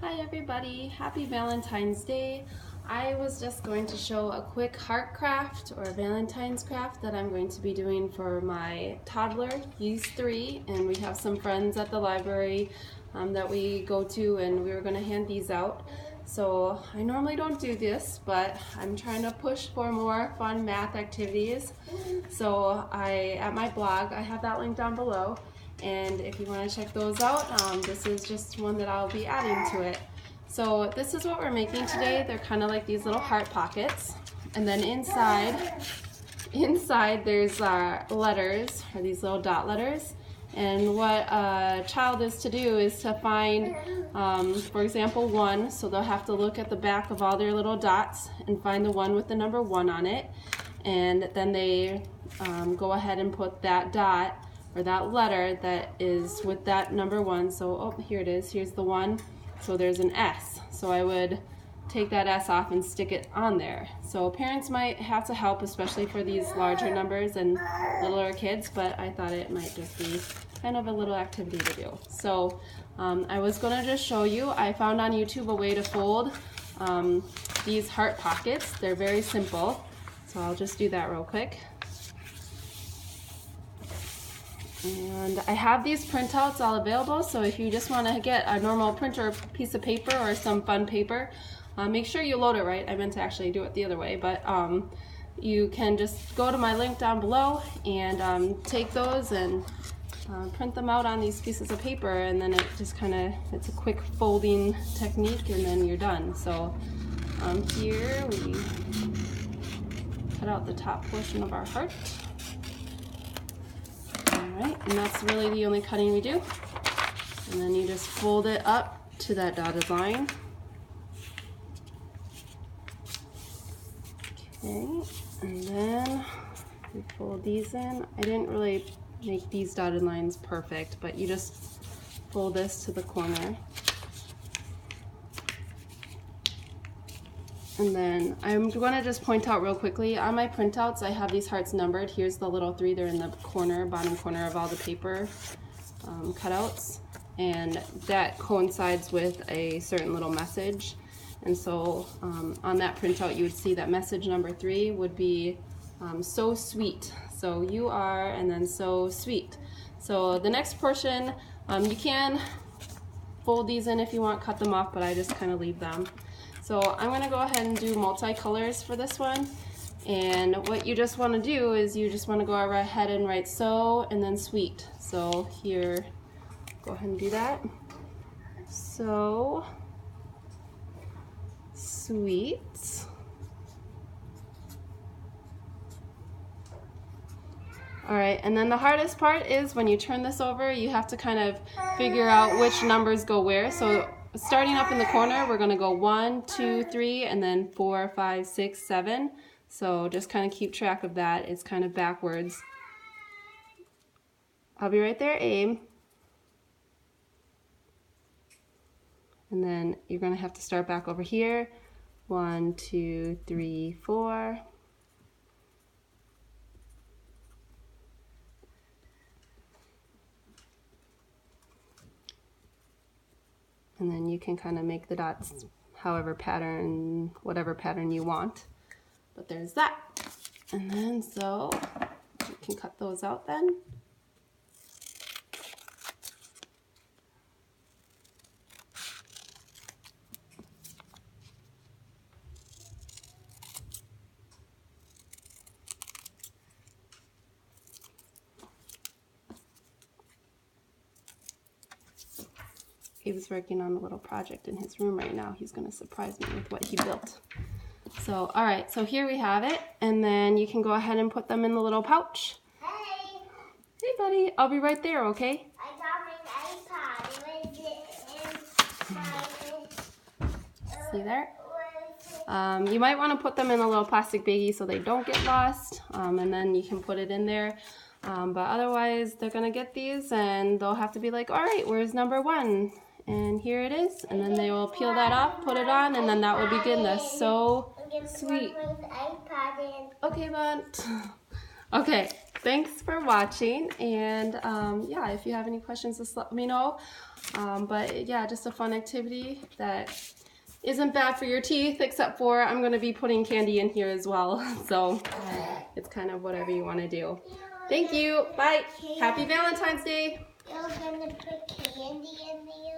Hi everybody, happy Valentine's Day. I was just going to show a quick heart craft or Valentine's craft that I'm going to be doing for my toddler. He's 3 and we have some friends at the library that we go to, and we were going to hand these out. So I normally don't do this, but I'm trying to push for more fun math activities. So at my blog, I have that link down below. And if you want to check those out, this is just one that I'll be adding to it. So this is what we're making today. They're kind of like these little heart pockets. And then inside there's letters, or these little dot letters. And what a child is to do is to find, for example, 1. So they'll have to look at the back of all their little dots and find the one with the number 1 on it. And then they go ahead and put that dot or that letter that is with that number 1. So, oh, here it is. Here's the 1. So there's an S. So I would take that S off and stick it on there. So parents might have to help, especially for these larger numbers and littler kids, but I thought it might just be kind of a little activity to do. So I was going to just show you, I found on YouTube a way to fold these heart pockets. They're very simple. So I'll just do that real quick. And I have these printouts all available, so if you just want to get a normal printer piece of paper or some fun paper, make sure you load it right. I meant to actually do it the other way, but you can just go to my link down below and take those and print them out on these pieces of paper, and then it just it's a quick folding technique, and then you're done. So here we cut out the top portion of our heart. Alright, and that's really the only cutting we do. And then you just fold it up to that dotted line. Okay, and then we fold these in. I didn't really make these dotted lines perfect, but you just fold this to the corner. And then I'm going to just point out real quickly, on my printouts I have these hearts numbered. Here's the little 3, they're in the corner, bottom corner of all the paper cutouts. And that coincides with a certain little message. And so on that printout you would see that message number 3 would be so sweet. So you are, and then so sweet. So the next portion, you can fold these in if you want, cut them off, but I just kind of leave them. So I'm going to go ahead and do multicolors for this one. And what you just want to do is you just want to go ahead and write so and then sweet. So here, go ahead and do that. So sweet. Alright, and then the hardest part is when you turn this over, you have to kind of figure out which numbers go where. So starting up in the corner, we're going to go 1, 2, 3, and then 4, 5, 6, 7. So just kind of keep track of that. It's kind of backwards. I'll be right there, Abe. And then you're going to have to start back over here. 1, 2, 3, 4. And then you can kind of make the dots whatever pattern you want. But there's that. And then so you can cut those out then. He's working on a little project in his room right now. He's going to surprise me with what he built. So, alright, so here we have it. And then you can go ahead and put them in the little pouch. Hey! Hey, buddy. I'll be right there, okay? I got my iPod. See there? You might want to put them in a little plastic baggie so they don't get lost. And then you can put it in there. But otherwise, they're going to get these and they'll have to be like, alright, where's number 1? And here it is, and then they will peel that off, put it on, and then that will begin the so sweet. Okay, Bunt. Okay, thanks for watching, and yeah, if you have any questions, just let me know. But yeah, just a fun activity that isn't bad for your teeth, except for I'm going to be putting candy in here as well. So it's kind of whatever you want to do. Thank you. Bye. Happy Valentine's Day. You're gonna put candy in there.